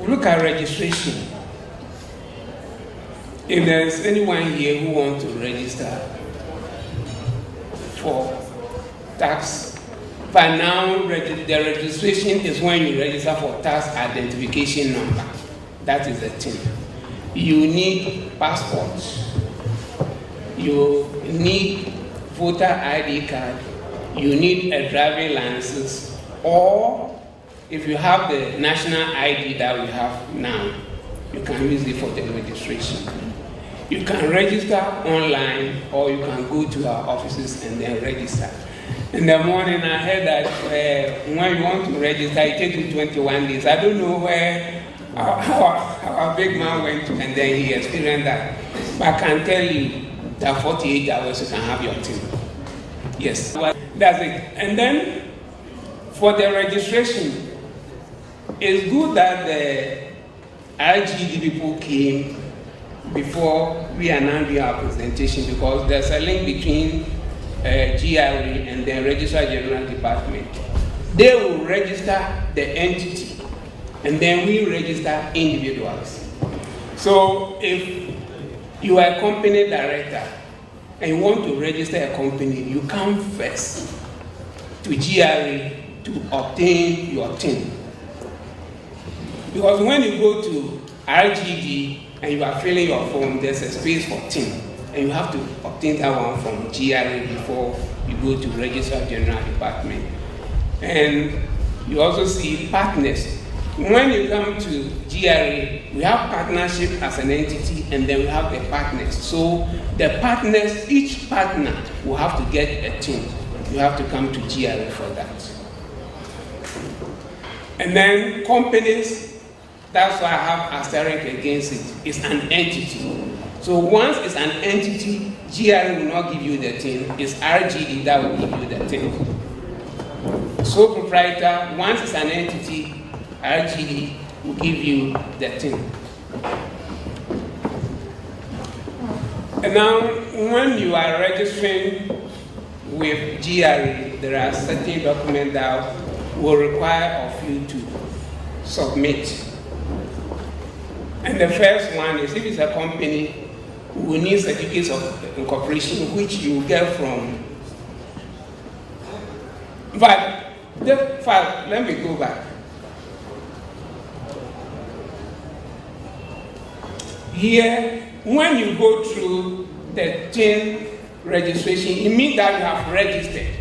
look at registration. If there's anyone here who wants to register for tax, by now the registration is when you register for tax identification number. That is the thing. You need passports. You need voter ID card. You need a driving license, or if you have the national ID that we have now, you can use it for the registration. You can register online, or you can go to our offices and then register. In the morning, I heard that when you want to register, it takes you 21 days. I don't know where our big man went, and then he experienced that. But I can tell you that 48 hours you can have your thing. Yes, that's it. And then for the registration, it's good that the RGD people came before we announced our presentation, because there's a link between GRA and the Registrar General Department. They will register the entity, and then we register individuals. So if you are a company director and you want to register a company, you come first to GRA to obtain your TIN. Because when you go to RGD and you are filling your form, there's a space for TIN, and you have to obtain that one from GRA before you go to Registrar General Department. And you also see partners. When you come to GRA, we have partnership as an entity, and then we have the partners. So the partners, each partner will have to get a TIN. You have to come to GRA for that. And then companies, that's why I have asterisk against it. It's an entity. So once it's an entity, GRA will not give you the TIN. It's RGD that will give you the TIN. Sole proprietor, once it's an entity, RGD will give you the TIN. And now, when you are registering with GRA, there are certain documents that will require of you to submit. And the first one is, if it's a company, we need certificates of incorporation, which you get from. But the file, let me go back. Here, when you go through the TIN registration, it means that you have registered.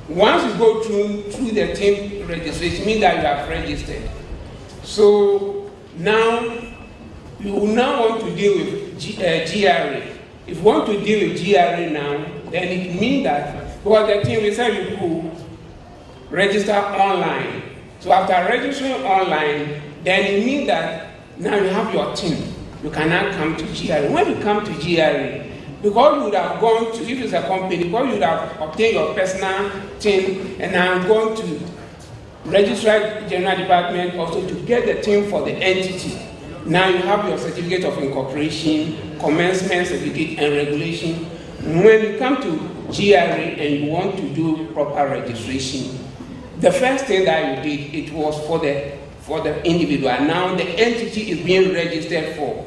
Once you go through the TIN registration, it means that you have registered. So now, you will now want to deal with GRA. If you want to deal with GRA now, then it means that, because the thing we said you could register online. So after registering online, then it means that now you have your TIN. You can now come to GRA. When you come to GRA, because you would have gone to, if it's a company, because you would have obtained your personal TIN and now gone to Registrar General Department also to get the TIN for the entity. Now you have your certificate of incorporation, commencement certificate, and regulation. When you come to GRA and you want to do proper registration, the first thing that you did, it was for the individual. Now the entity is being registered for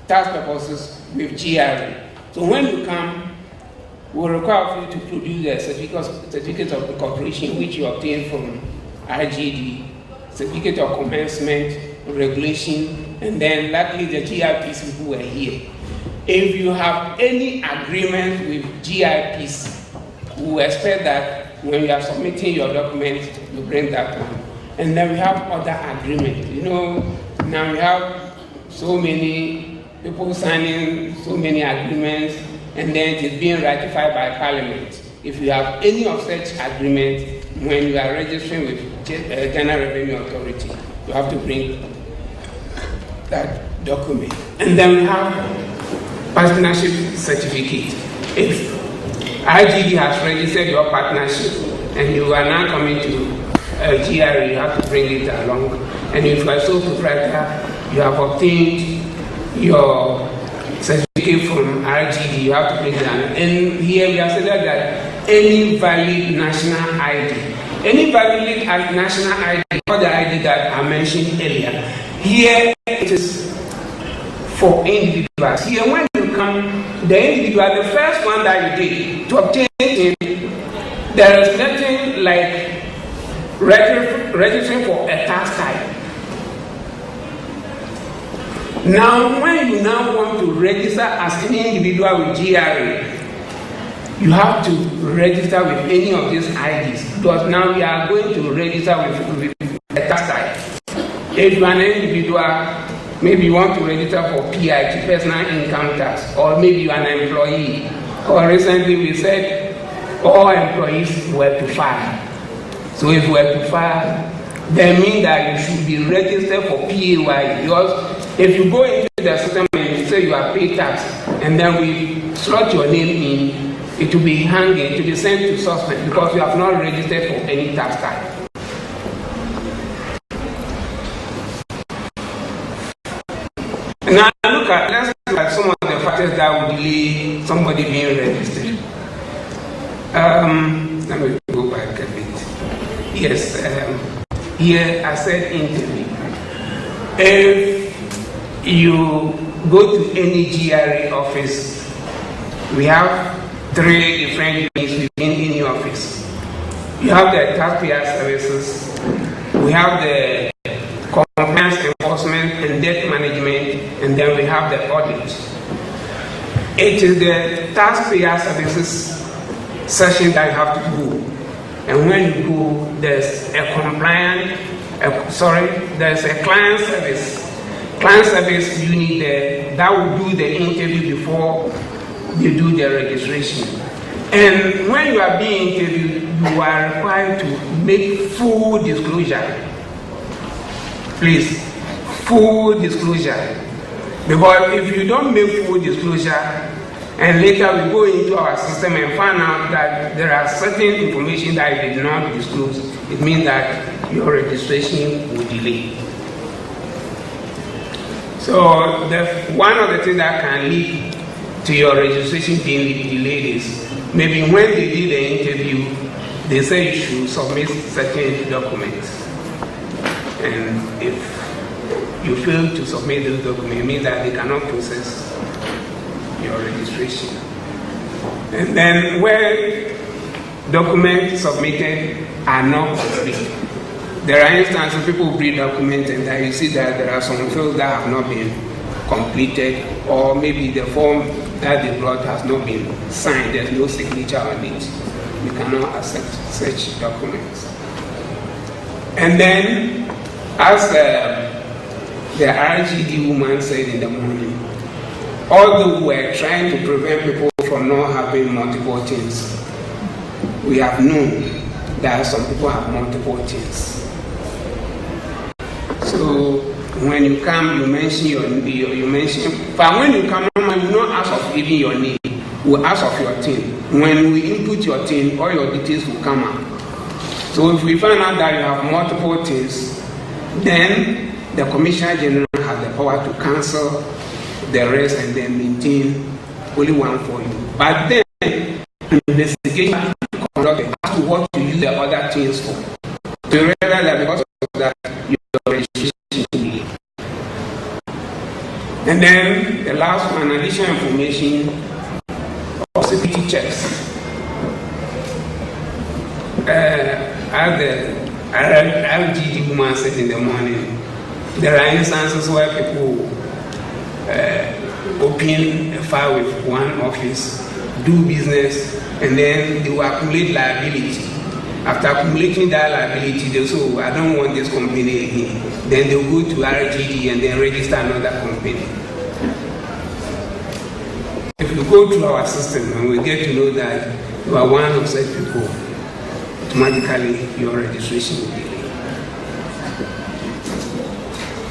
tax purposes with GRA. So when you come, we'll require you to produce the certificate of incorporation, which you obtain from RGD, certificate of commencement, regulation, and then luckily the GIPs who were here. If you have any agreement with GIPs, we expect that when you are submitting your document, you bring that one. And then we have other agreements. You know, now we have so many people signing so many agreements, and then it is being ratified by Parliament. If you have any of such agreements, when you are registering with General Revenue Authority, you have to bring that document. And then we have partnership certificate. If IGD has registered your partnership and you are now coming to GRA, you have to bring it along. And if you are sole proprietor, you have obtained your certificate from RGD, you have to bring it along. And here we have said that any valid national ID, any valid national ID, or the ID that I mentioned earlier, here it is for individuals. Here, when you come, the individual, the first one that you did to obtain it, there is nothing like registering for a tax type. Now, when you now want to register as an individual with GRA, you have to register with any of these IDs, because now we are going to register with a tax type. If you are an individual, maybe you want to register for PIT, personal income tax, or maybe you are an employee, or recently we said all employees were to file. So if you were to file, then means that you should be registered for PAY, because if you go into the system and you say you are paid tax, and then we slot your name in, it will be hanging, it will be sent to suspect because you have not registered for any tax type. Now let's look at some of the factors that would delay somebody being registered. Let me go back a bit. Yes, here I said interview. If you go to any GRA office, we have 3 different units within any office. You have the taxpayer services, we have the compliance enforcement and debt management, and then we have the audit. It is the taxpayer services section that you have to go. And when you go, there's a there's a client service. Client service unit there that will do the interview before they do the registration. And when you are being interviewed, you are required to make full disclosure. Please, full disclosure. Because if you don't make full disclosure, and later we go into our system and find out that there are certain information that you did not disclose, it means that your registration will delay. So one of the things that can lead to your registration being delayed is maybe when they did the interview, they say you should submit certain documents. And if you fail to submit those documents, it means that they cannot process your registration. And then where documents submitted are not complete, there are instances people bring documents and then you see that there are some fields that have not been completed, or maybe the form that they brought has not been signed, there's no signature on it. You cannot accept such documents. And then, as the RGD woman said in the morning, although we're trying to prevent people from not having multiple things, we have known that some people have multiple things. So when you come, you mention but when you come, you not ask of even your name, we ask of your thing. When we input your thing, all your details will come out. So if we find out that you have multiple things, then the Commissioner General has the power to cancel the rest and then maintain only one for you. But then, investigation conducted as to what to use the other things for. To realize that because of that, your registration is delayed. And then the last one, additional information of security checks. As the RGD woman said in the morning, there are instances where people open a file with one office, do business, and then they will accumulate liability. After accumulating that liability, they say, oh, I don't want this company again. Then they will go to RGD and then register another company. If you go through our system and we get to know that you are one of such people, automatically your registration will be